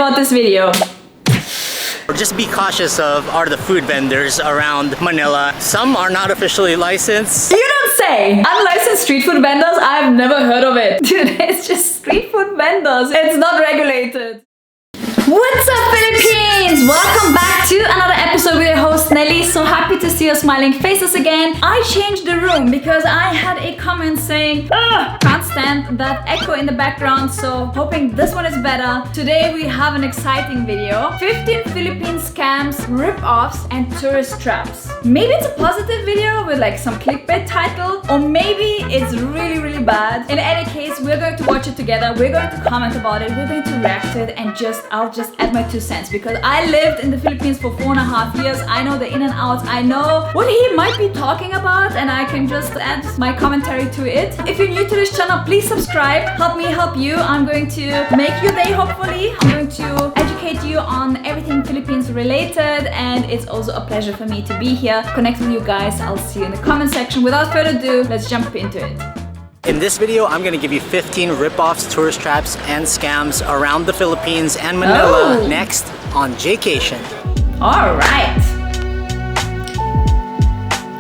about this video. Just be cautious of are the food vendors around Manila. Some are not officially licensed. You don't say! Unlicensed street food vendors? I've never heard of it. Dude, it's just street food vendors. It's not regulated. What's up, Philippines? Welcome back to another episode with your host Nelly. So happy to see your smiling faces again. I changed the room because I had a comment saying, can't stand that echo in the background, so hoping this one is better. Today we have an exciting video. 15 Philippine scams, rip-offs, and tourist traps. Maybe it's a positive video with like some clickbait title, or maybe it's really bad. In any case, we're going to watch it together. We're going to comment about it. We're going to react to it, and I'll just add my 2 cents because I lived in the Philippines for 4.5 years. I know the in and outs. I know what he might be talking about, and I can just add my commentary to it. If you're new to this channel, please subscribe. Help me help you. I'm going to make your day, hopefully. I'm going to educate you on everything Philippines related, and it's also a pleasure for me to be here, connect with you guys. I'll see you in the comment section. Without further ado, let's jump into it. In this video, I'm going to give you 15 rip-offs, tourist traps, and scams around the Philippines and Manila next on Jaycation. Alright.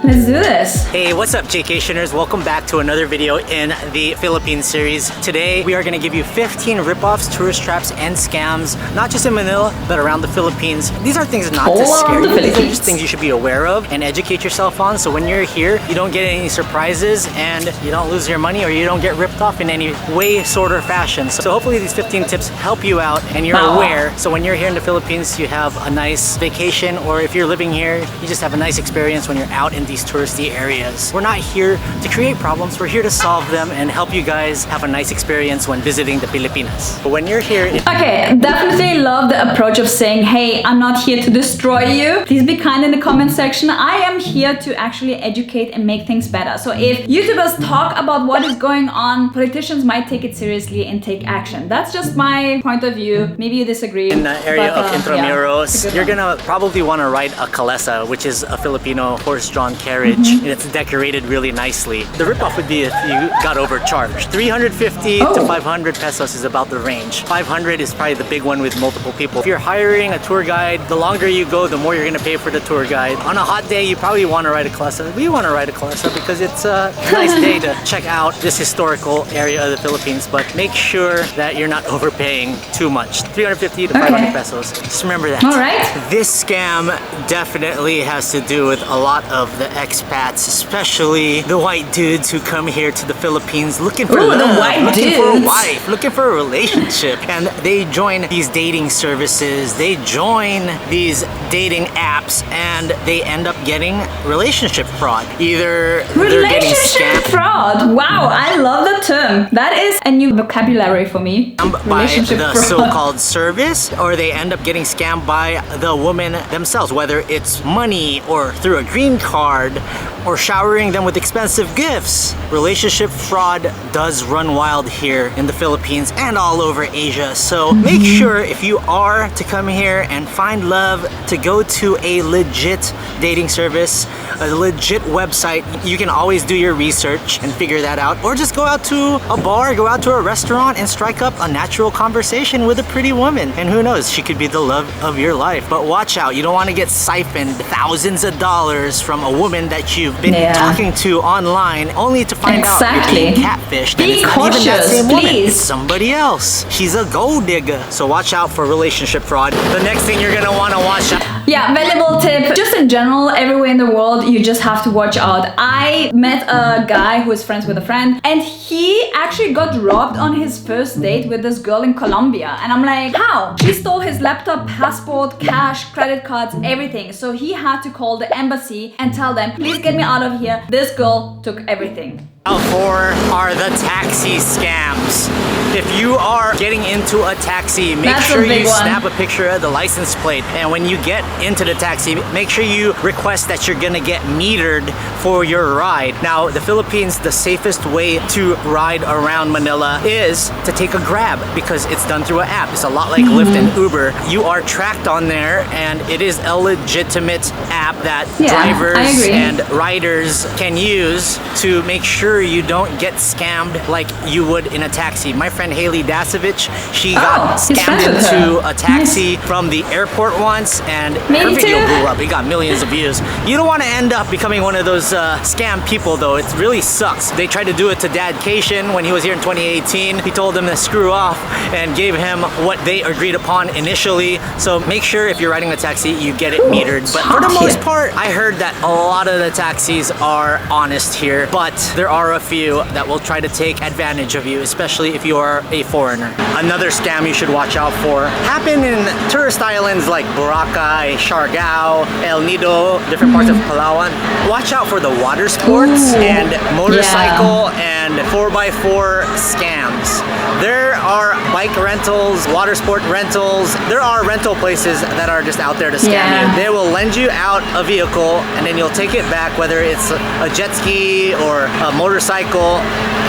Let's do this. Hey, what's up, Jaycationers? Welcome back to another video in the Philippines series. Today, we are going to give you 15 rip-offs, tourist traps, and scams, not just in Manila, but around the Philippines. These are things not to scare you. These are just things you should be aware of and educate yourself on, so when you're here, you don't get any surprises and you don't lose your money or you don't get ripped off in any way, sort, or fashion. So hopefully these 15 tips help you out and you're aware. So when you're here in the Philippines, you have a nice vacation, or if you're living here, you just have a nice experience when you're out in these touristy areas. We're not here to create problems, we're here to solve them and help you guys have a nice experience when visiting the Pilipinas. But when you're here... Okay, definitely love the approach of saying, hey, I'm not here to destroy you. Please be kind in the comment section. I am here to actually educate and make things better. So if YouTubers talk about what is going on, politicians might take it seriously and take action. That's just my point of view. Maybe you disagree. In the area of Intramuros, you're gonna probably want to ride a kalesa, which is a Filipino horse-drawn carriage, and it's decorated really nicely. The ripoff would be if you got overcharged. 350 to 500 pesos is about the range. 500 is probably the big one with multiple people. If you're hiring a tour guide, the longer you go, the more you're gonna pay for the tour guide. On a hot day, you probably want to ride a kalesa. We want to ride a kalesa because it's a nice day to check out this historical area of the Philippines, but make sure that you're not overpaying too much. 350 to 500 pesos. Just remember that. Alright. This scam definitely has to do with a lot of the expats, especially the white dudes who come here to the Philippines looking for love, looking for a wife, looking for a relationship, and they join these dating services, they join these dating apps, and they end up getting relationship fraud. Either they're getting scammed. Fraud. Wow, I love the term. That is a new vocabulary for me. By the so-called service, or they end up getting scammed by the woman themselves, whether it's money or through a green card or showering them with expensive gifts. Relationship fraud does run wild here in the Philippines and all over Asia. So make sure if you are to come here and find love, to go to a legit dating service, a legit website. You can always do your research and figure that out, or just go out to a bar, go out to a restaurant and strike up a natural conversation with a pretty woman. And who knows, she could be the love of your life. But watch out, you don't want to get siphoned thousands of dollars from a woman that you've been talking to online, only to find out you're being catfished. Be cautious, not even that same woman. please. It's somebody else. She's a gold digger. So watch out for relationship fraud. The next thing you're gonna want to watch out. Yeah, valuable tip. Just in general, everywhere in the world, you just have to watch out. I met a guy who is friends with a friend, and he actually got robbed on his first date with this girl in Colombia. And I'm like, how? She stole his laptop, passport, cash, credit cards, everything. So he had to call the embassy and tell them, please get me out of here. This girl took everything. For are the taxi scams. If you are getting into a taxi, make sure you snap a picture of the license plate, and when you get into the taxi, make sure you request that you're gonna get metered for your ride. Now, the Philippines, the safest way to ride around Manila is to take a Grab, because it's done through an app. It's a lot like Lyft and Uber. You are tracked on there, and it is a legitimate app that drivers and riders can use to make sure sure you don't get scammed like you would in a taxi. My friend Haley Dasovich, she got he's scammed friends with into her. a taxi from the airport once, and Me her video too. blew up. It got millions of views. You don't want to end up becoming one of those scam people, though. It really sucks. They tried to do it to Dad Cation when he was here in 2018. He told them to screw off and gave him what they agreed upon initially. So make sure if you're riding a taxi, you get it metered. But for the most part, I heard that a lot of the taxis are honest here, but there are a few that will try to take advantage of you, especially if you are a foreigner. Another scam you should watch out for happen in tourist islands like Boracay, Siargao, El Nido, different parts of Palawan. Watch out for the water sports and motorcycle and 4x4 scams. There are bike rentals, water sport rentals. There are rental places that are just out there to scam you. They will lend you out a vehicle and then you'll take it back, whether it's a jet ski or a motorcycle,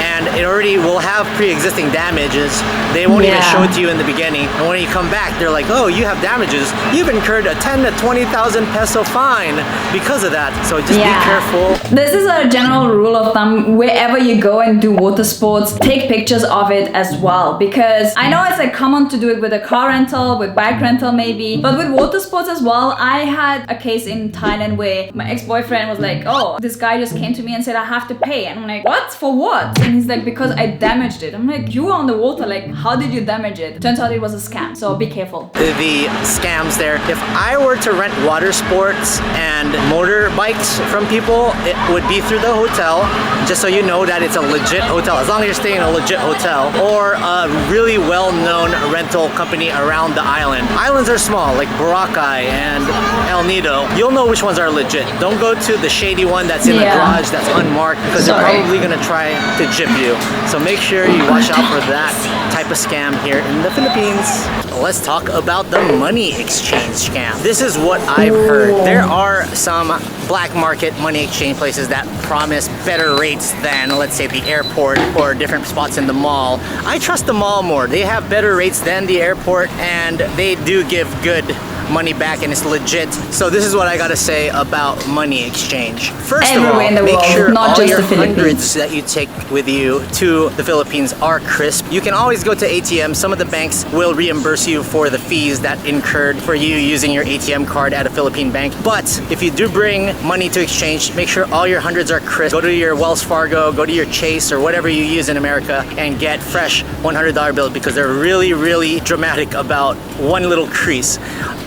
and it already will have pre-existing damages. They won't even show it to you in the beginning. And when you come back, they're like, oh, you have damages. You've incurred a 10 to 20,000 peso fine because of that. So just be careful. This is a general rule of thumb. Wherever you go and do water sports, take pictures of it as well, because I know it's like common to do it with a car rental, with bike rental maybe, but with water sports as well. I had a case in Thailand where my ex-boyfriend was like, oh, this guy just came to me and said I have to pay, and I'm like, what? For what? And he's like, because I damaged it. I'm like, you were on the water, like how did you damage it? Turns out it was a scam, so be careful. The scams there. If I were to rent water sports and motorbikes from people, it would be through the hotel, just so you know that it's a legit hotel, as long as you're staying in a legit hotel, or a really well-known rental company around the island. Islands are small, like Boracay and El Nido. You'll know which ones are legit. Don't go to the shady one that's in a garage that's unmarked, because they're probably gonna try to jip you. So make sure you watch out for that type of scam here in the Philippines. Let's talk about the money exchange scam. This is what I've heard. There are some black market money exchange places that promise better rates than, let's say, the airport or different spots in the mall. I trust the mall more. They have better rates than the airport, and they do give good money back, and it's legit. So this is what I gotta say about money exchange. First of all, make sure all your hundreds that you take with you to the Philippines are crisp. You can always go to ATM. Some of the banks will reimburse you for the fees that incurred for you using your ATM card at a Philippine bank. But if you do bring money to exchange, make sure all your hundreds are crisp. Go to your Wells Fargo, go to your Chase or whatever you use in America and get fresh $100 bills, because they're really, really dramatic about one little crease.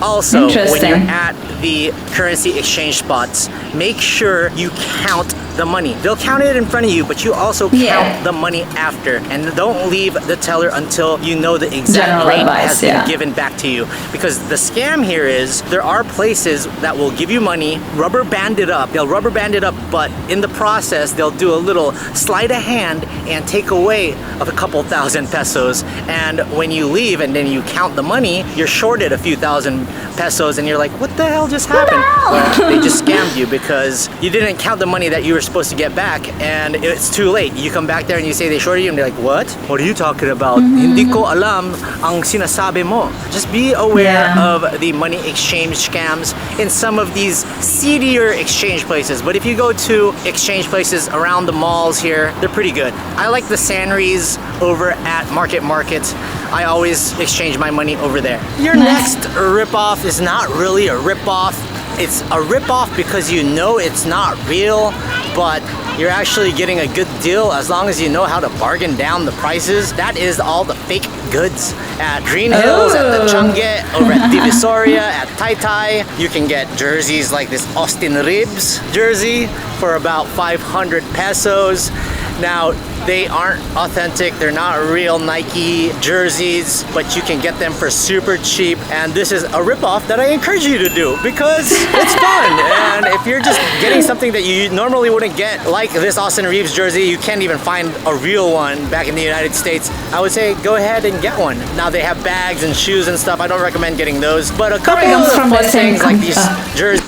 Also, when you're at the currency exchange spots, make sure you count the money. They'll count it in front of you, but you also count the money after. And don't leave the teller until you know the exact rate has been given back to you. Because the scam here is, there are places that will give you money, rubber band it up. They'll rubber band it up, but in the process, they'll do a little sleight of hand and take away of a couple thousand pesos. And when you leave and then you count the money, you're shorted a few thousand pesos, and you're like, what the hell just happened? Well, they just scammed you because you didn't count the money that you were supposed to get back, and it's too late. You come back there and you say they shorted you, and they're like, what? What are you talking about? Hindi ko alam ang sinasabi mo. Just be aware of the money exchange scams in some of these seedier exchange places. But if you go to exchange places around the malls here, they're pretty good. I like the Sanries over at Market. I always exchange my money over there. Your next ripoff is not really a ripoff. It's a ripoff because you know it's not real, but you're actually getting a good deal as long as you know how to bargain down the prices. That is all the fake goods at Green Hills, at the Changi, over at Divisoria, at Tai. You can get jerseys like this Austin Ribs jersey for about 500 pesos. Now, they aren't authentic, they're not real Nike jerseys, but you can get them for super cheap. And this is a ripoff that I encourage you to do because it's fun. And if you're just getting something that you normally wouldn't get, like this Austin Reeves jersey, you can't even find a real one back in the United States, I would say go ahead and get one. Now they have bags and shoes and stuff. I don't recommend getting those, but a couple of fun things like these jerseys.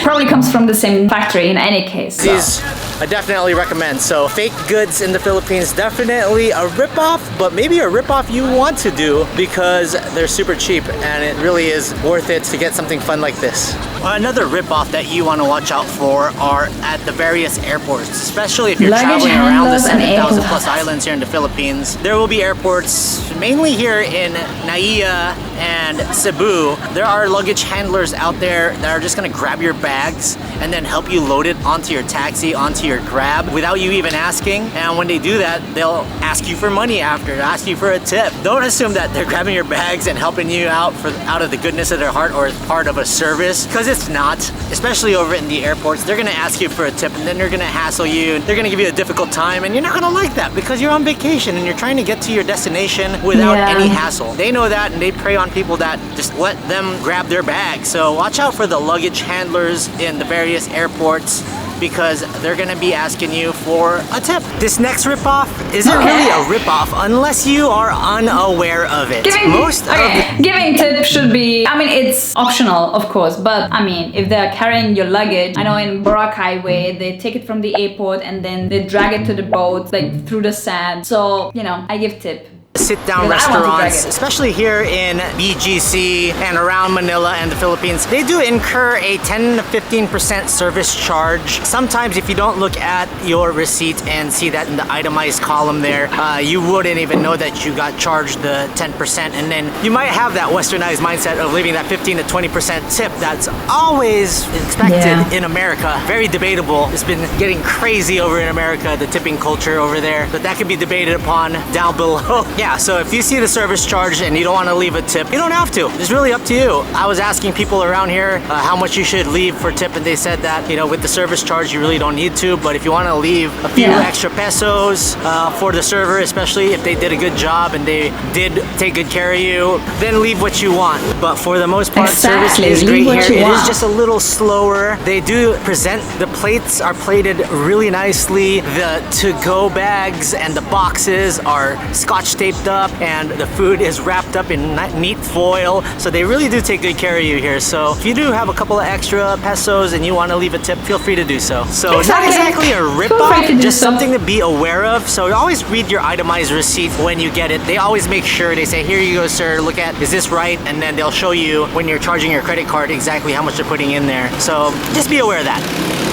Probably comes from the same factory in any case. These I definitely recommend. So fake goods in the Philippines Philippines. Definitely a ripoff, but maybe a ripoff you want to do because they're super cheap and it really is worth it to get something fun like this. Another ripoff that you want to watch out for are at the various airports, especially if you're traveling around the 7,000 plus islands here in the Philippines. There will be airports mainly here in Naiya and Cebu. There are luggage handlers out there that are just gonna grab your bags and then help you load it onto your taxi, onto your Grab without you even asking. And when they do that, they'll ask you for money after, ask you for a tip. Don't assume that they're grabbing your bags and helping you out out of the goodness of their heart or as part of a service, because it's not. Especially over in the airports, they're gonna ask you for a tip and then they're gonna hassle you. They're gonna give you a difficult time and you're not gonna like that because you're on vacation and you're trying to get to your destination without any hassle. They know that and they prey on people that just let them grab their bags. So watch out for the luggage handlers in the various airports because they're gonna be asking you for a tip. This next ripoff isn't really a ripoff unless you are unaware of it. Giving tips should be, I mean, it's optional, of course, but I mean, if they're carrying your luggage, I know in Boracay way, they take it from the airport and then they drag it to the boat, like through the sand. So, you know, I give tip. Sit-down restaurants, especially here in BGC and around Manila and the Philippines, they do incur a 10 to 15% service charge. Sometimes if you don't look at your receipt and see that in the itemized column there, you wouldn't even know that you got charged the 10%, and then you might have that westernized mindset of leaving that 15 to 20% tip that's always expected in America. Very debatable. It's been getting crazy over in America, the tipping culture over there, but that could be debated upon down below. Yeah, so if you see the service charge and you don't want to leave a tip, you don't have to. It's really up to you. I was asking people around here how much you should leave for tip, and they said that, you know, with the service charge, you really don't need to, but if you want to leave a few extra pesos for the server, especially if they did a good job and they did take good care of you, then leave what you want. But for the most part, service is great here. It is just a little slower. They do present, the plates are plated really nicely. The to-go bags and the boxes are scotch taped up and the food is wrapped up in neat foil, so they really do take good care of you here. So if you do have a couple of extra pesos and you want to leave a tip, feel free to do so. So it's not exactly a rip-off, just something to be aware of. So always read your itemized receipt when you get it. They always make sure, they say, here you go sir, look at, is this right? And then they'll show you when you're charging your credit card exactly how much they're putting in there. So just be aware of that.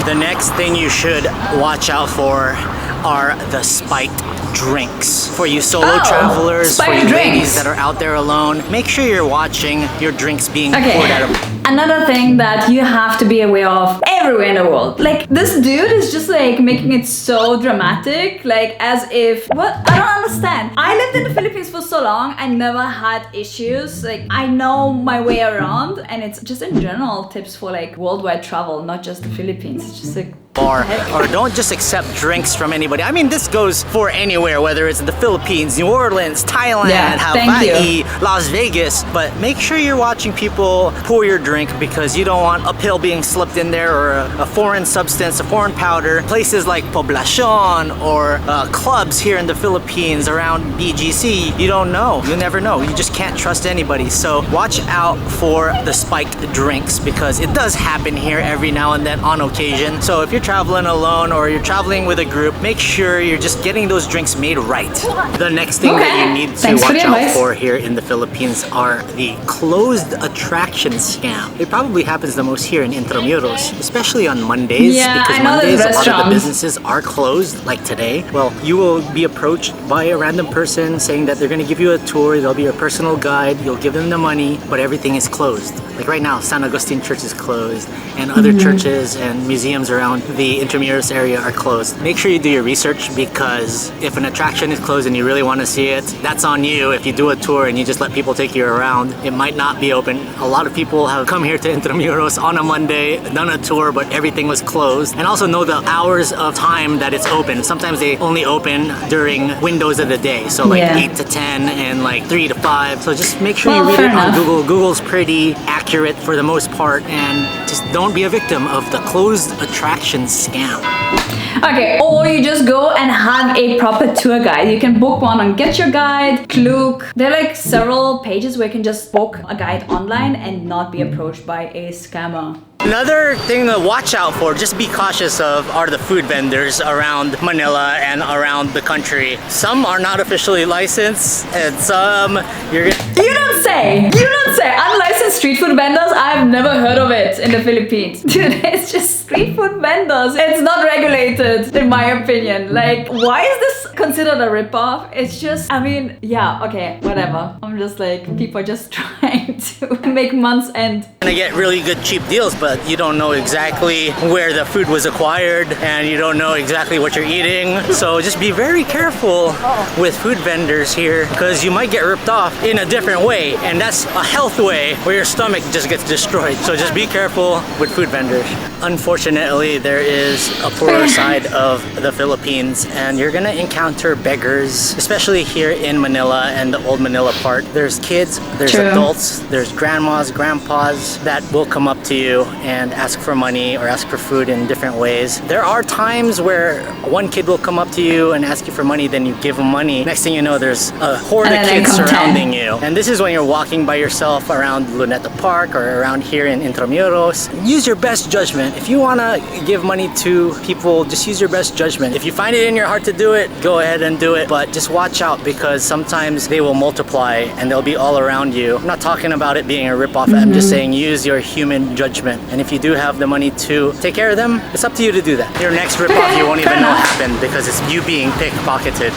The next thing you should watch out for are the spiked drinks. For you solo travelers, for you ladies that are out there alone, make sure you're watching your drinks being poured out of. Another thing that you have to be aware of everywhere in the world. Like, this dude is just like making it so dramatic, like as if, what? I don't understand. I lived in the Philippines for so long, I never had issues. Like, I know my way around, and it's just in general tips for like worldwide travel, not just the Philippines. It's just like, or don't just accept drinks from anybody. I mean, this goes for anywhere, whether it's in the Philippines, New Orleans, Thailand, Hawaii, Las Vegas. But make sure you're watching people pour your drink, because you don't want a pill being slipped in there or a foreign substance, a foreign powder. Places like Poblacion or clubs here in the Philippines around BGC, you don't know. You never know. You just can't trust anybody. So watch out for the spiked drinks, because it does happen here every now and then on occasion. So if you're traveling alone or you're traveling with a group, make sure you're just getting those drinks made right. The next thing that you need to watch out for here in the Philippines are the closed attraction scam. It probably happens the most here in Intramuros, especially on Mondays, because Mondays a lot of the businesses are closed, like today. Well, you will be approached by a random person saying that they're going to give you a tour, they'll be your personal guide, you'll give them the money, but everything is closed. Like right now, San Agustin Church is closed, and other churches and museums around the Intramuros area are closed. Make sure you do your research, because if an attraction is closed and you really want to see it, that's on you. If you do a tour and you just let people take you around, it might not be open. A lot of people have come here to Intramuros on a Monday, done a tour, but everything was closed. And also know the hours of time that it's open. Sometimes they only open during windows of the day, so like 8 to 10 and like 3 to 5. So just make sure you read it on Google. Google's pretty accurate for the most part, and just don't be a victim of the closed attraction Russian scam. Okay, or you just go and have a proper tour guide. You can book one on Get Your Guide, Klook. There are like several pages where you can just book a guide online and not be approached by a scammer. Another thing to watch out for, just be cautious of, are the food vendors around Manila and around the country. Some are not officially licensed, and some you're gonna... You don't say! You don't say! Unlicensed street food vendors, I've never heard of it in the Philippines. Dude, it's just street food vendors. It's not regulated, in my opinion. Like, why is this considered a ripoff? It's just, I mean, yeah, okay, whatever. I'm just like, people are just trying to make months end. Gonna get really good cheap deals, but you don't know exactly where the food was acquired and you don't know exactly what you're eating. So just be very careful with food vendors here, because you might get ripped off in a different way, and that's a health way where your stomach just gets destroyed. So just be careful with food vendors. Unfortunately, there is a poorer side of the Philippines, and you're gonna encounter beggars, especially here in Manila and the old Manila part. There's kids, there's adults, there's grandmas, grandpas that will come up to you and ask for money or ask for food in different ways. There are times where one kid will come up to you and ask you for money, then you give them money. Next thing you know, there's a horde of kids surrounding you. And this is when you're walking by yourself around Luneta Park or around here in Intramuros. Use your best judgment. If you want to give money to people, just use your best judgment. If you find it in your heart to do it, go ahead and do it. But just watch out, because sometimes they will multiply and they'll be all around you. I'm not talking about it being a ripoff. I'm just saying use your human judgment. And if you do have the money to take care of them, it's up to you to do that. Your next ripoff, you won't even know happened, because it's you being pickpocketed.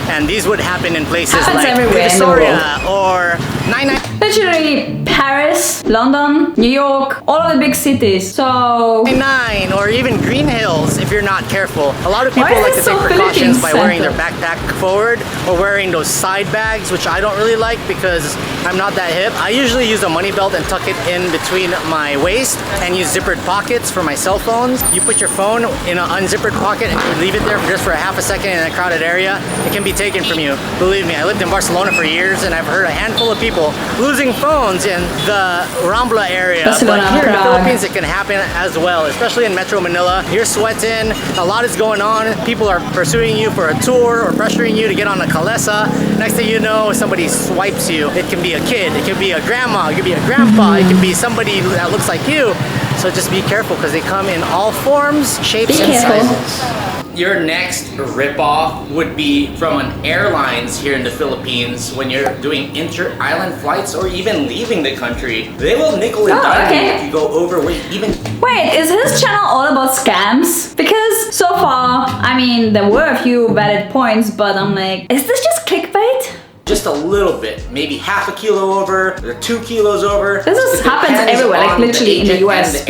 And these would happen in places like Victoria or 99. Literally Paris, London, New York, all of the big cities. So 99 or even Green Hills if you're not careful. A lot of people like to take precautions by wearing their backpack forward or wearing those side bags, which I don't really like because I'm not that hip. I usually use a money belt and tuck it in between my waist and use zippered pockets for my cell phones. You put your phone in an unzippered pocket and you leave it there just for a half a second in a crowded area, it can be taken from you. Believe me, I lived in Barcelona for years and I've heard a handful of people losing phones in the Rambla area. But here in the Philippines, it can happen as well, especially in Metro Manila. You're sweating, a lot is going on. People are pursuing you for a tour or pressuring you to get on a calesa. Next thing you know, somebody swipes you. It can be a kid, it can be a grandma, it can be a grandpa, it can be somebody that looks like you. So just be careful because they come in all forms, shapes, and sizes. Your next ripoff would be from an airlines here in the Philippines when you're doing inter-island flights or even leaving the country. They will nickel and dime you if you go overweight. Wait, is his channel all about scams? Because so far, I mean, there were a few valid points, but I'm like, is this just clickbait? Just a little bit, maybe half a kilo over or 2 kilos over. This happens everywhere, like literally in the US.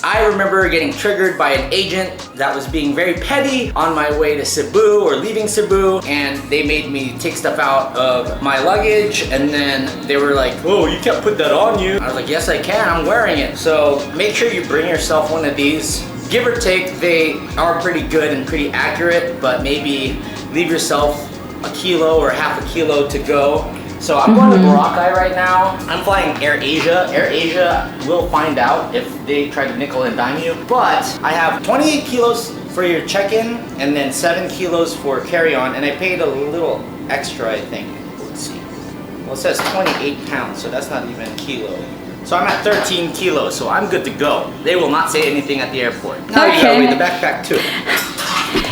I remember getting triggered by an agent that was being very petty on my way to Cebu or leaving Cebu, and they made me take stuff out of my luggage, and then they were like, "Oh, you can't put that on you." I was like, "Yes, I can. I'm wearing it." So make sure you bring yourself one of these. Give or take, they are pretty good and pretty accurate, but maybe leave yourself a kilo or half a kilo to go. So I'm going to Boracay right now. I'm flying Air Asia. Air Asia will find out if they try to nickel and dime you. But I have 28 kilos for your check-in and then 7 kilos for carry-on, and I paid a little extra, I think. Let's see. Well, it says 28 pounds, so that's not even a kilo. So I'm at 13 kilos, so I'm good to go. They will not say anything at the airport. Now you gotta weigh the backpack too.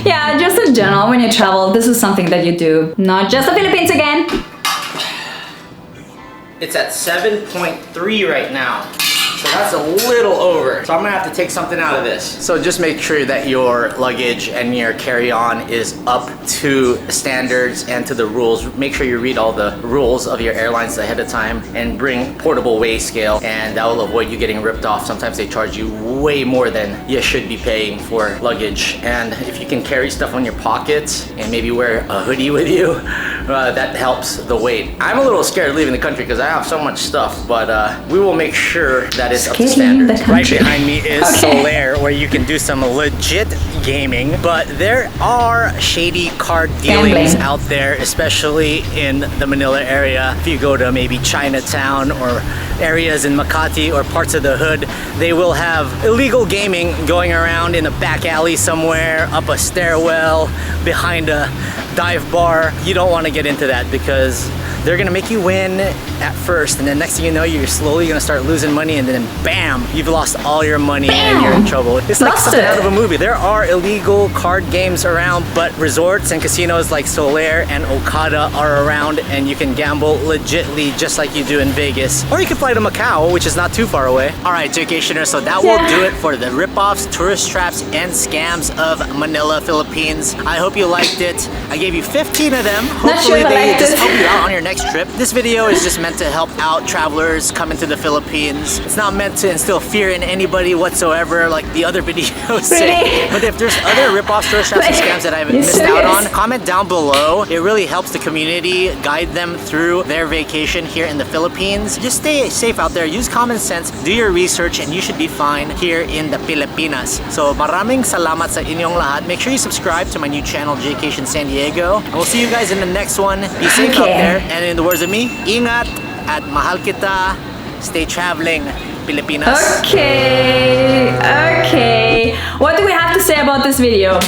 Yeah, just in general, when you travel, this is something that you do. Not just the Philippines again. It's at 7.3 right now. So that's a little over. So I'm gonna have to take something out of this. So just make sure that your luggage and your carry-on is up to standards and to the rules. Make sure you read all the rules of your airlines ahead of time and bring portable weigh scale, and that will avoid you getting ripped off. Sometimes they charge you way more than you should be paying for luggage. And if you can carry stuff on your pockets and maybe wear a hoodie with you, that helps the weight. I'm a little scared leaving the country because I have so much stuff, but we will make sure that it's up to standards. Right behind me is Solaire, where you can do some legit gaming, but there are shady card dealings Gambling. out there, especially in the Manila area. If you go to maybe Chinatown or areas in Makati or parts of the hood, they will have illegal gaming going around in a back alley somewhere, up a stairwell, behind a dive bar. You don't want to get into that because they're gonna make you win at first, and then next thing you know, you're slowly gonna start losing money, and then bam, you've lost all your money and you're in trouble. It's like something out of a movie. There are illegal card games around, but resorts and casinos like Solaire and Okada are around, and you can gamble legitly just like you do in Vegas. Or you can fly to Macau, which is not too far away. All right, Jaycationers, so that will do it for the ripoffs, tourist traps, and scams of Manila, Philippines. I hope you liked it. I gave you 15 of them. Hopefully they just help you out on your next trip. This video is just meant to help out travelers coming to the Philippines. It's not meant to instill fear in anybody whatsoever like the other videos say. But if there's other ripoffs, tourist traps, and scams that I've missed out on, comment down below. It really helps the community guide them through their vacation here in the Philippines. Just stay safe out there. Use common sense. Do your research and you should be fine here in the Pilipinas. So maraming salamat sa inyong lahat. Make sure you subscribe to my new channel, Jaycation San Diego. And we'll see you guys in the next one. Be safe out there. And in the words of me, ingat at mahal kita. Stay traveling, Pilipinas. Okay. What do we have to say about this video?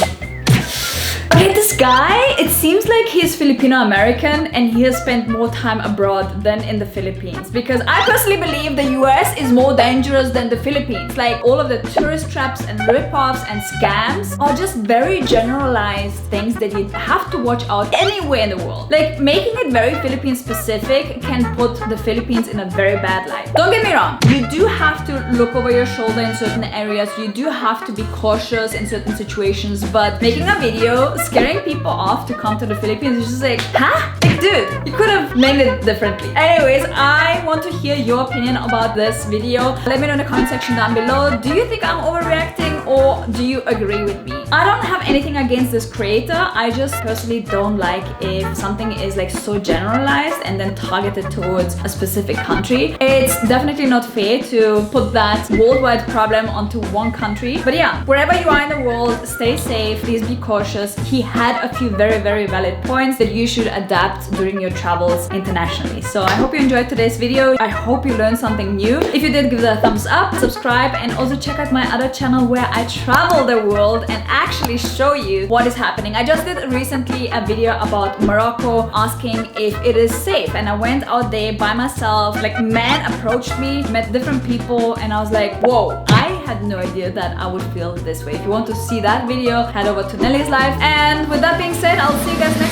Okay, this guy, it seems like he's Filipino-American and he has spent more time abroad than in the Philippines, because I personally believe the US is more dangerous than the Philippines. Like, all of the tourist traps and rip-offs and scams are just very generalized things that you have to watch out anywhere in the world. Like, making it very Philippine-specific can put the Philippines in a very bad light. Don't get me wrong, you do have to look over your shoulder in certain areas, you do have to be cautious in certain situations, but making a video scaring people off to come to the Philippines is just like, huh? Like, dude, you could have made it differently. Anyways, I want to hear your opinion about this video. Let me know in the comment section down below. Do you think I'm overreacting or do you agree with me? I don't have anything against this creator. I just personally don't like if something is like so generalized and then targeted towards a specific country. It's definitely not fair to put that worldwide problem onto one country. But yeah, wherever you are in the world, stay safe, please be cautious. He had a few very, very valid points that you should adapt during your travels internationally. So I hope you enjoyed today's video. I hope you learned something new. If you did, give it a thumbs up, subscribe, and also check out my other channel where I travel the world and actually show you what is happening. I just did recently a video about Morocco, asking if it is safe, and I went out there by myself. Like, man approached me, met different people, and I was like, whoa, I had no idea that I would feel this way. If you want to see that video, head over to Nelly's Life. And with that being said, I'll see you guys next time.